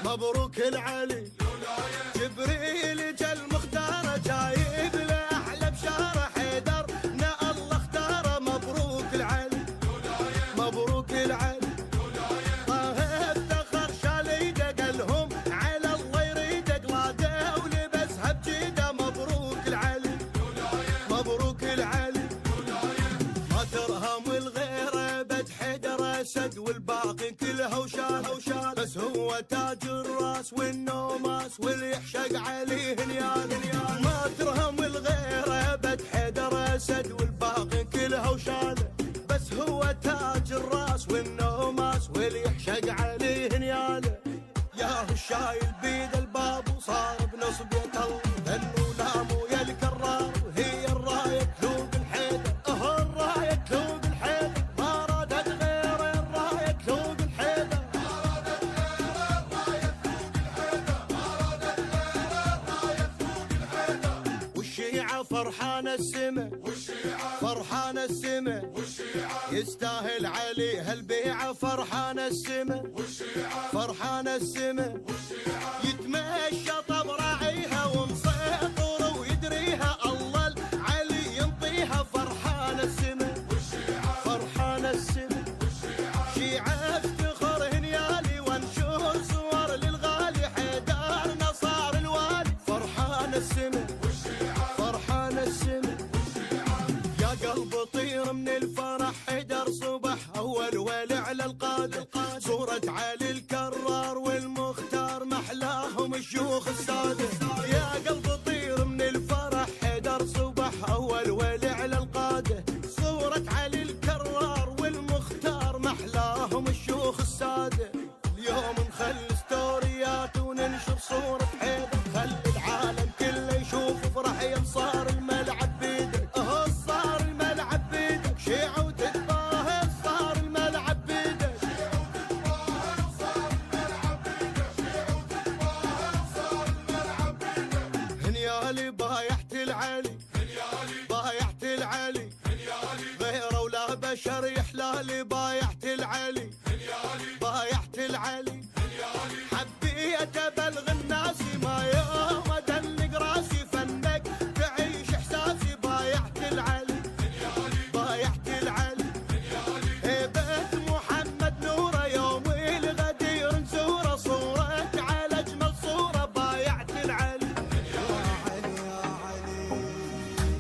مبروك العلي جبريل جا المختار جايب له احلى بشاره حيدرنا الله اختاره. مبروك العلي مبروك العلي طه افتخر شال ايده قالهم على الله يريده قلاده ولبسها بجيده. مبروك العلي مبروك العلي ما ترهم الغيره بد حيدر اسد والباقي كلها وشال بس هو تاج الراس والنوماس واللي يحشق عليه نيال. ما ترهم الغيره بد حيدر اسد والباقي كلها وشاله بس هو تاج الراس والنوماس واللي يحشق عليه نياله. يا الشايل بيد الباب وصار بنص بيت الله ذنو لامو يا الكرار وهي الرايه تذوق الحيدر. الرايه تذوق الحيدر ما رادت غير الرايه تذوق الحيدر. والشيعه فرحان السما فرحان السما يستاهل علي هالبيعه. فرحان السما فرحان السما يتمشى طب راعيها ومسيطر ويدريها الله العلي ينطيها. فرحان السما فرحان السما شيعه افتخر هنيالي وانشر صور للغالي حيدرنا صار الوالي. فرحان السما فرحان السما يا قلب طير من الفرح حيدر صبح اول ولع على القاده. صورة علي الكرار والمختار محلاهم الشيوخ الساده. يا قلب طير من الفرح حيدر صبح اول ولع على القاده. صورة علي الكرار والمختار محلاهم الشيوخ الساده. اليوم نخلي ستوريات وننشر صورة حيدر خلي العالم كله يشوف فرح يوم صار الملعب بيدك. صار الملعب بيدك شيعة وتتباهى صار الملعب بيدك. هنيالي بايعت العلي بايعت العلي غيره ولا بشر يحلالي. بايعت العلي بايعت العلي حبيت ابلغ الناس ما يوم ادلق راسي فنك تعيش احساسي. بايعت العلي بايعت العلي هيبة محمد نوره يوم الغدير نزوره. صورة على اجمل صورة بايعت العلي.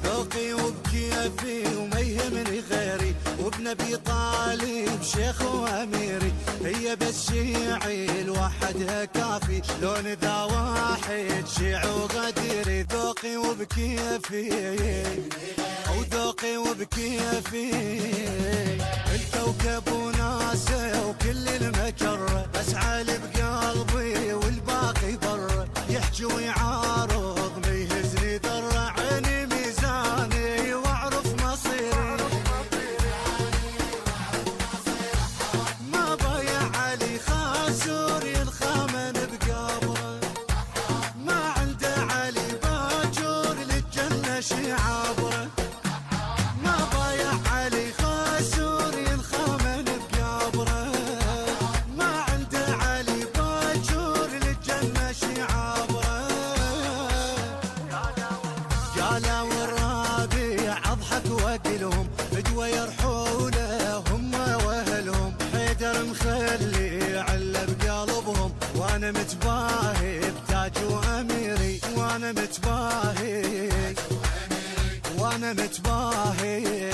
ذوقي وبكيفي وما يهمني غيري وابن ابي طالب شيخ واميري. هي بس شيعي لوحدها كافي لون ذا واحد شيع وغديري. ذوقي وبكيفي وذوقي وبكيفي الكوكب وناسه وكل المجره. بس علي بقلبي والباقي بره يحكي ويعارض ما يهزني ذره. عيني ميزاني واعرف مصيري ما بايع علي خاسور الخامن بقبره. ما عنده علي باجور للجنه شعابره. ما بايع علي خاسور الخامن بقبره. ما عنده علي باجور للجنه شعابره. قالوا والرابع اضحك واقلهم فدوى يرحوله هم واهلهم. حيدر مخلي عله بقلبهم وانا متباهي بتاج واميري. وانا متباهي وانا متباهي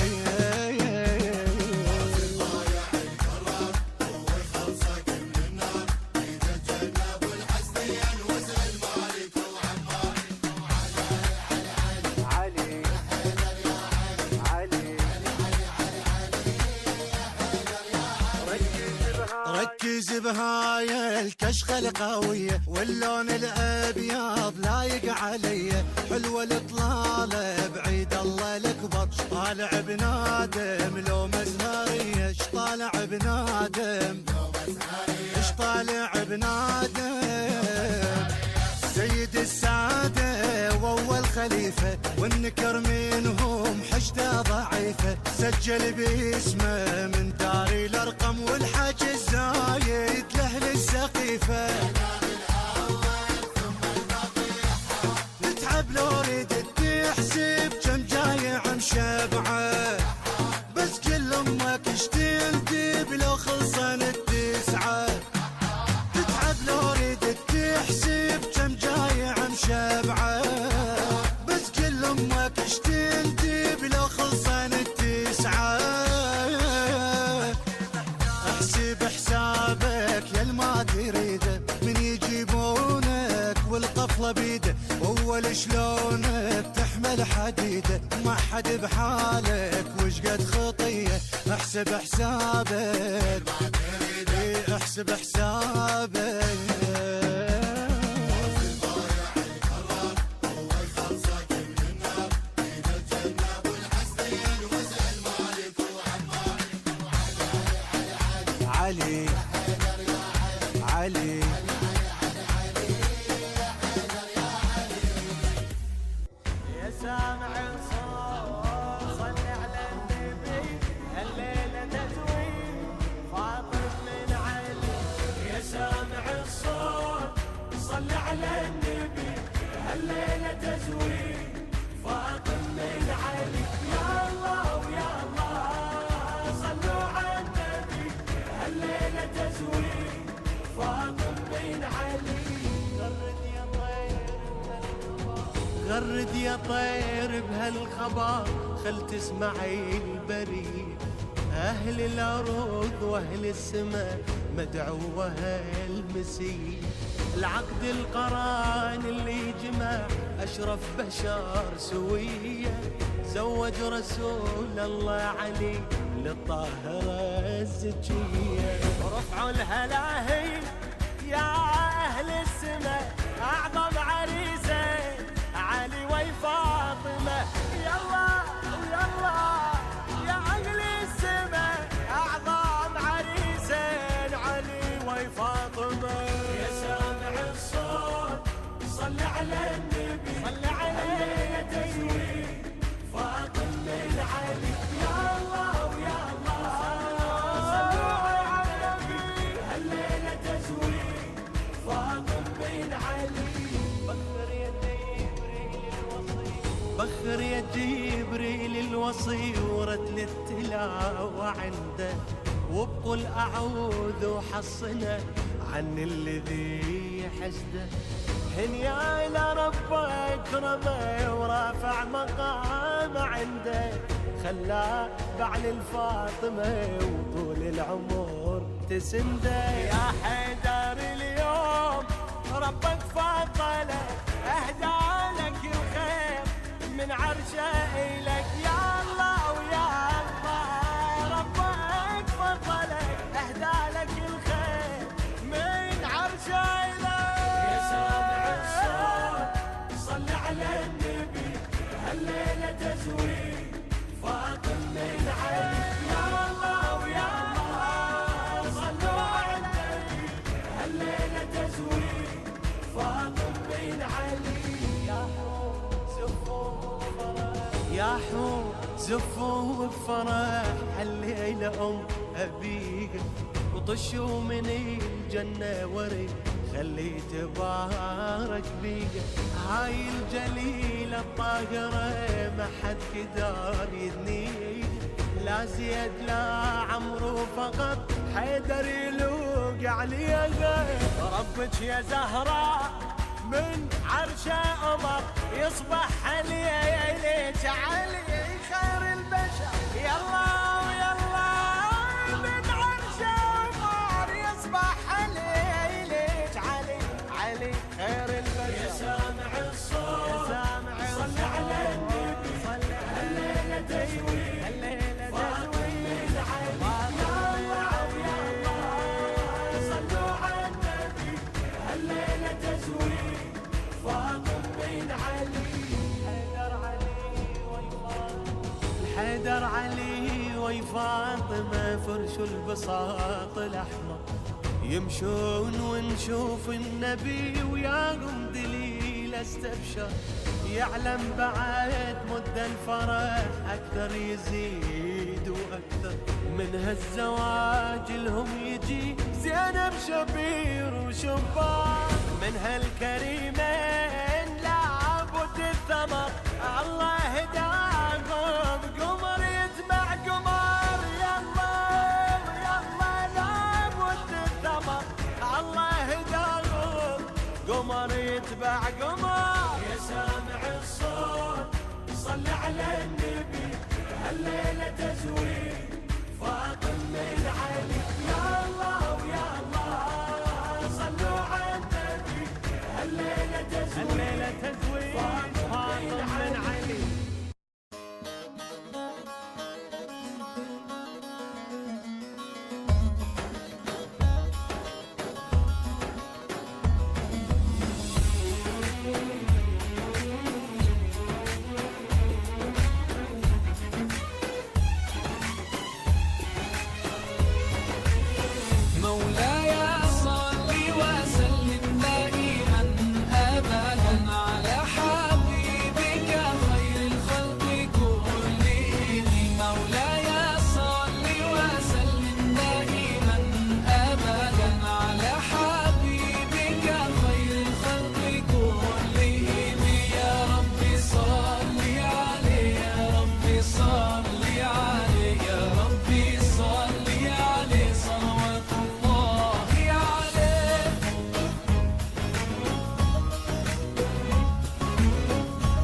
ركز بهاي الكشخة القوية واللون الأبيض لايق علي. حلوة الإطلالة بعيد الله الأكبر. طالع بنادم لو مزهرية طالع بنادم طالع بنادم. سيد السادة وأول خليفة والنكر منهم حشدة ضعيفة. سجل باسمه من داري الأرقم والحاج الزايد لأهل السقيفة. لو ردت تحسب كم جايع مشبعه، بس كل امك اشتلتب لو خلصن التسعه. تتعب لو ردت تحسب كم جايع مشبعه، بس كل امك اشتلتب لو خلصن التسعه. احسب حسابك يا ما تريده، من يجيبونك والقفله بيده، اول شلونك تحمل حديده، ما حد بحالك وش قد خطيه. احسب حسابك احسب حسابك. علي علي يا سامع الصوت صل على النبي، الليلة تزويد فاطم من علي. يا سامع الصوت صل على النبي، الليلة تزويد فاطم من علي. يا الله ويا الله صلوا على النبي، الليلة تزويد فاطم من علي. غرد يا طير بهالخبر، خل تسمعي البريد. أهل الأرض وأهل السماء مدعوة المسيح، العقد القران اللي جمع أشرف بشر سوية، زوج رسول الله علي للطاهرة الزكية. رفعوا الهلاهل يا أهل السماء، أعظم عريسة علي وفاطمة. يلا ويلا يا أهل السماء، أعظم عريسين علي وفاطمة. يا سامع الصوت صل على النبي، صل عليه تزويد فاطم من علي. يا الله ويا الله صلوا على النبي، الليلة تزويد فاطم من علي. بخر يا جبريل الوصي ورتل التلاوة عنده، وبقول أعوذ وحصنا عن الذي حسده. هنيا إلى رب أكرمه ورافع مقام عنده، خلاه بعل الفاطمة وطول العمر تسنده. يا حيدر اليوم ربك فضلك، أهدى لك الخير من عرشه إلك. يا الله ويا الله ربك فضلك، أهدى لك الخير من عرشه إلك. يا سامع الصوت صل على النبي، هالليلة تزويد فاطم من علي. يا الله ويا الله صلوا على النبي، هالليلة تزويد فاطم من علي. يا حور زفوا بفرح هالليلة أم أبيك، وطشوا من الجنة وري خلي تبارك بيك. هاي الجليلة الطاهرة ما حد قدر يدنيك، لا زيد لا عمرو فقط حيدر يلوق عليها. ربك يا زهراء من عرشه أمر، يصبح عليك علي خير البشر. يلا ويلا من عرشه أمر، يصبح عليك علي علي خير البشر. يا سامع الصوت يا سامع صل على النبي، صل الليلة تزويد، الليلة تزويد علي. يا الله صلوا على النبي، الليلة تزويد فاطم من علي. حيدر علي وفاطمة فرشوا البساط الأحمر، يمشون ونشوف النبي وياهم دليل استبشر. يعلم بعد مد الفرح أكثر يزيد وأكثر، من هالزواج لهم يجي زينب شبير وشبان. من هالكريمين لابد قمر يتبع قمر. يا سامع الصوت صل على النبي، هالليلة تزويد فاطم من علي.